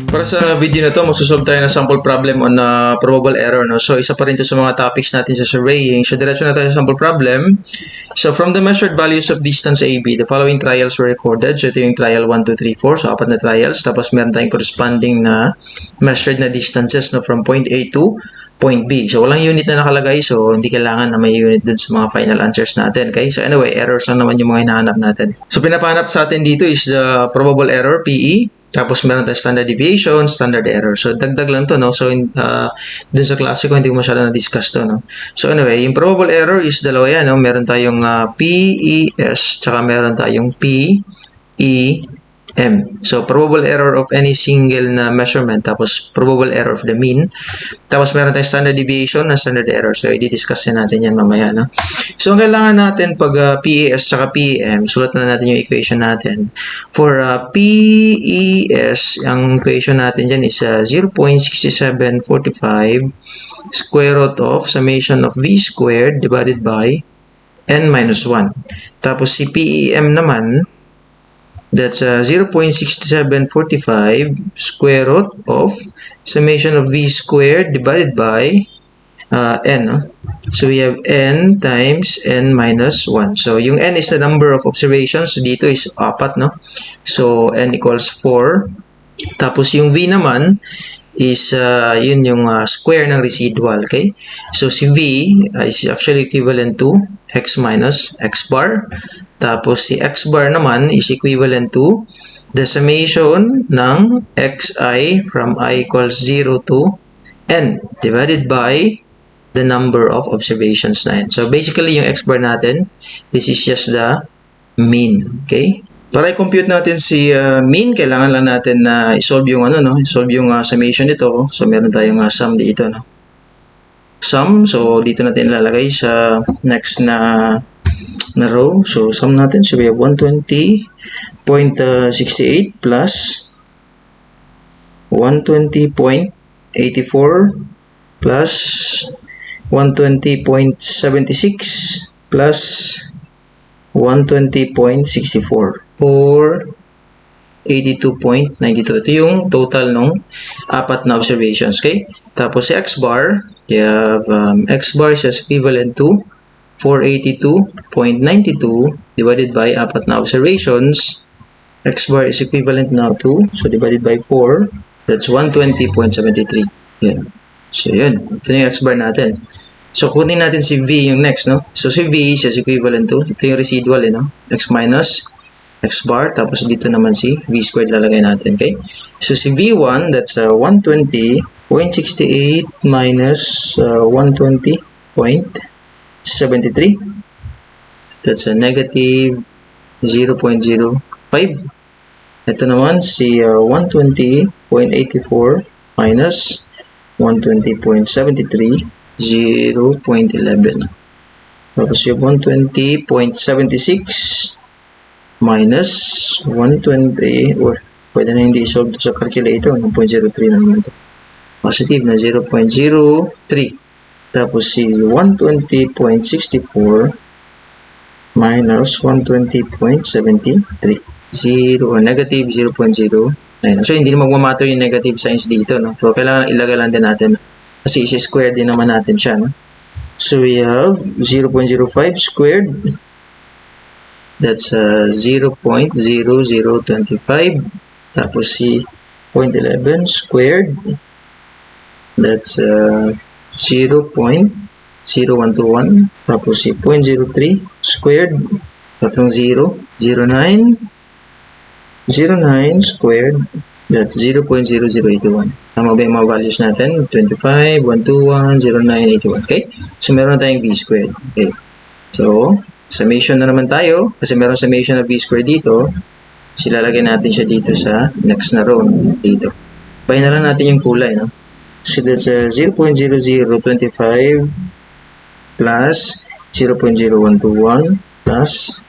Para sa video na to, magsusolve tayo ng sample problem on probable error. No? So, isa pa rin to sa mga topics natin sa surveying. So, diretso na tayo sa sample problem. So, from the measured values of distance AB, the following trials were recorded. So, ito yung trial 1, 2, 3, 4. So, apat na trials. Tapos, meron tayong corresponding na measured na distances no, from point A to point B. So, walang unit na nakalagay. So, hindi kailangan na may unit dun sa mga final answers natin. Okay? So, anyway, errors lang naman yung mga hinahanap natin. So, pinapahanap sa atin dito is the probable error, PE. Tapos meron tayong standard deviation, standard error. So, dagdag lang to, no? So, dun sa klase ko, hindi ko masyado na-discuss to, no? So, anyway, yung probable error is dalawa yan, no? Meron tayong PES, tsaka meron tayong PEM. So, probable error of any single na measurement, tapos probable error of the mean. Tapos, meron tayong standard deviation na standard error. So, i-discuss natin yan mamaya, no? So, ang kailangan natin pag PES tsaka PEM, sulat na natin yung equation natin. For PES, ang equation natin dyan is 0.6745 square root of summation of V squared divided by N minus 1. Tapos, si PEM naman, that's 0.6745 square root of summation of V squared divided by N. No? So, we have N times N minus 1. So, yung N is the number of observations. So, dito is 4, no? So, N equals 4. Tapos, yung V naman is, yun yung square ng residual, okay? So, si V is actually equivalent to X minus X bar. Tapos, si X bar naman is equivalent to the summation ng Xi from I equals 0 to N divided by the number of observations na yan. So, basically, yung X bar natin, this is just the mean. Okay? Para i-compute natin si mean, kailangan lang natin na i-solve yung, i-solve yung summation nito. So, meron tayong sum dito, no? Sum. So, dito natin ilalagay sa next na row. So, sum natin. So, we have 120.68 plus 120.84 plus 120.76 plus 120.64 for 82.92. Ito yung total ng apat na observations. Okay? Tapos si X bar, you have X bar is equivalent to 482.92 divided by apat na observations. X bar is equivalent now to, so divided by 4, that's 120.73. Yan. So, yun. Ito na yung X bar natin. So, kunin natin si V yung next, no? So, si V is equivalent to, ito yung residual, no? X minus X bar. Tapos, dito naman si V squared lalagay natin, okay? So, si V1, that's 120.68 minus 120.73. That's a negative 0.05. Ito naman, si 120.84 minus 120.73, 0.11. Tapos yung 120.76 minus 120, or pwede na hindi solve sa calculator, 1.03 na naman ito. Positive na 0.03. Tapos si 120.64 minus 120.73, 0 or negative 0.0. Ayun. So, hindi na magmamatter yung negative signs dito, no? So, kailangan ilagay lang din natin. Kasi isi-square din naman natin siya, no? So, we have 0.05 squared. That's 0.0025. Tapos, si 0.11 squared. That's 0.0121. Tapos, si 0.03 squared. Tatlong 0. 0.9 squared, that's 0.0081. Tama ba yung mga values natin? 25, 121, 0981. Okay? So, meron na tayong V squared. Okay. So, summation na naman tayo. Kasi meron summation na V squared dito. Silalagay natin siya dito sa next na row. Dito. Bahin na lang natin yung kulay, no? So, that's 0.0025 plus 0.0121 plus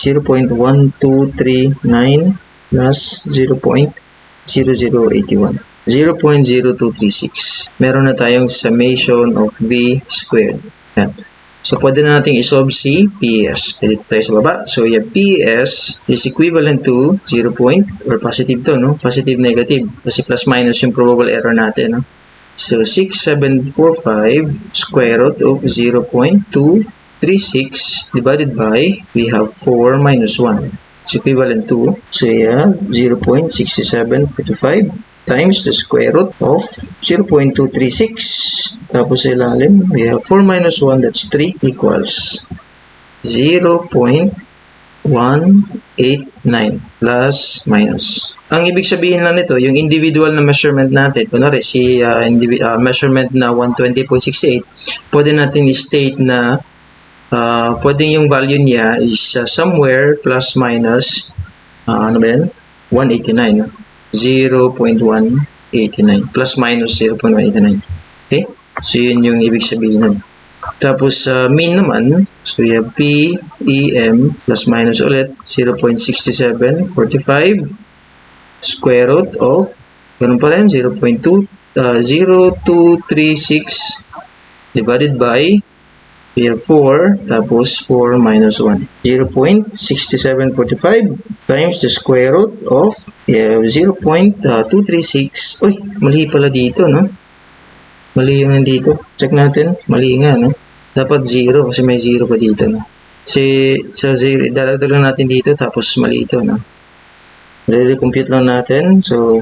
0.1239 plus 0.0081. 0.0236. Meron na tayong summation of V squared. Yan. So, pwede na natin isolve si PS. Kaya dito tayo sa baba. So, yung PS is equivalent to 0 or positive to, no? Positive, negative. Kasi plus minus yung probable error natin, no? So, 6745 square root of 0.236 divided by, we have 4 minus 1. It's equivalent to, so yeah, 0.6745 times the square root of 0.236. Tapos sa ilalim, we have 4 minus 1, that's 3, equals 0.189 plus minus. Ang ibig sabihin lang nito, yung individual na measurement natin, kunwari si measurement na 120.68, pwede natin i-state na pwedeng yung value niya is somewhere plus minus, ano ba yan? 189, no? 0.189 plus minus 0.189. Okay? So, yun yung ibig sabihin nun. Tapos, mean naman, so we have P, E, M plus minus ulit 0.6745 square root of, ganun pa rin, 0236 divided by, we have 4, tapos 4 minus 1. 0.6745 times the square root of 0.236. Uy, mali pala dito, no? Mali yung nandito. Check natin. Mali nga, no? Dapat 0 kasi may 0 pa dito, no? Sa 0, dadagdag lang natin dito, tapos mali ito, no? Compute lang natin. So,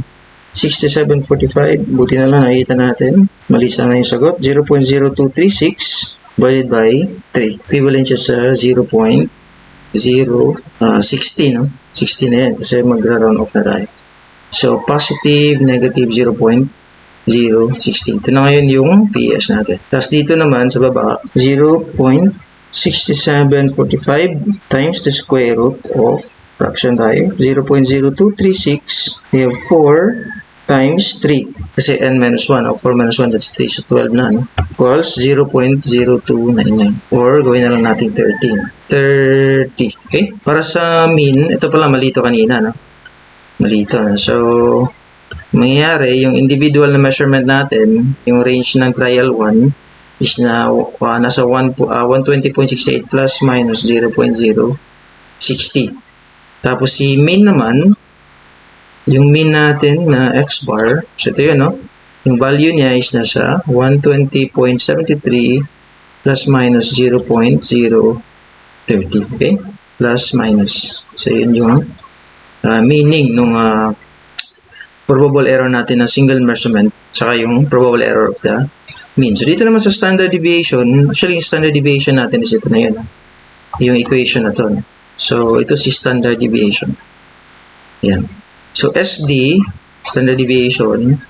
6745, buti na lang nakita natin. Mali sana yung sagot. 0.0236 divided by 3. Equivalent siya sa 0.060, no? 60 na yan kasi mag-round off na tayo. So, positive, negative 0.060. Ito na ngayon yung PS natin. Tapos dito naman sa baba, 0.6745 times the square root of fraction tayo. 0.0236. We have 4 times 3. Kasi n minus 1 o 4 minus 1, that's 3. So, 12 na, no? Equals 0.0299. Or, gawin na lang natin 13. 30. Okay? Para sa mean, ito pala malito kanina, no? Malito, no? So, mangyayari, yung individual na measurement natin, yung range ng trial 1, is na nasa 120.68 plus minus 0.060. Tapos, si mean naman, yung mean natin na x bar, so ito yun, no? Yung value niya is nasa 120.73 plus minus 0.030, okay? Plus minus. So, yun yung meaning nung probable error natin ng single measurement saka yung probable error of the mean. So, dito naman sa standard deviation, actually, yung standard deviation natin is ito na yun, no? Yung equation na to, no? So, ito si standard deviation. Yan. So, SD, standard deviation,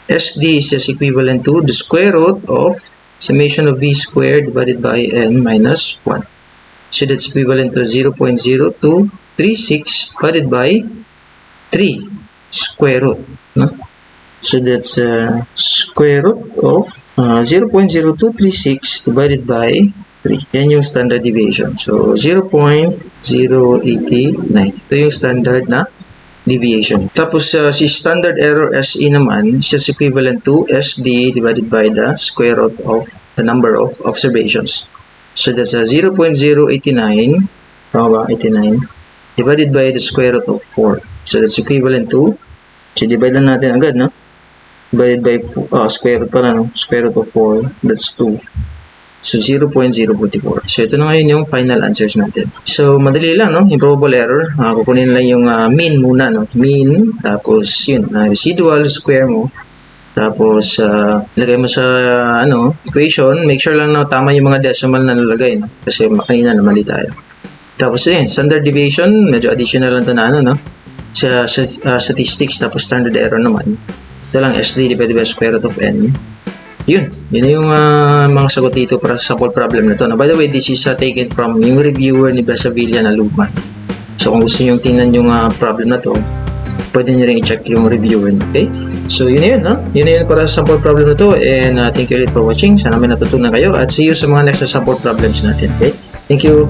SD is just equivalent to the square root of summation of V squared divided by N minus 1. So, that's equivalent to 0.0236 divided by 3 square root. No? So, that's square root of 0.0236 divided by 3. Yan yung standard deviation. So, 0.089. Ito yung standard na deviation. Tapos, si standard error SE naman is equivalent to SD divided by the square root of the number of observations. So, that's 0.089, tama ba? 89, divided by the square root of 4. So, that's equivalent to, so, divide lang natin agad, no? Divided by, square root pala, no? Square root of 4, that's 2. So, 0.044. So, ito na ngayon yung final answers natin. So, madali lang, no? Yung probable error. Kukunin lang yung mean muna, no? Mean, tapos yun, residual, square mo. Tapos, lagay mo sa, equation. Make sure lang na tama yung mga decimal na nalagay, no? Kasi kanina na mali tayo. Tapos, yun, standard deviation. Medyo additional lang ito na, no? Sa statistics, tapos standard error naman. Ito lang, SD divided by square root of N. Yun na yung mga sagot dito para sa sample problem na to. By the way, this is taken from yung reviewer ni Besavilla na Luma. So, kung gusto nyo tingnan yung problem na to, pwede nyo rin i-check yung reviewer. Okay? So, yun na yun, no? Yun na yun para sa sample problem na to. And thank you ulit for watching. Sana may natutunan kayo. At see you sa mga next sample problems natin. Okay? Thank you.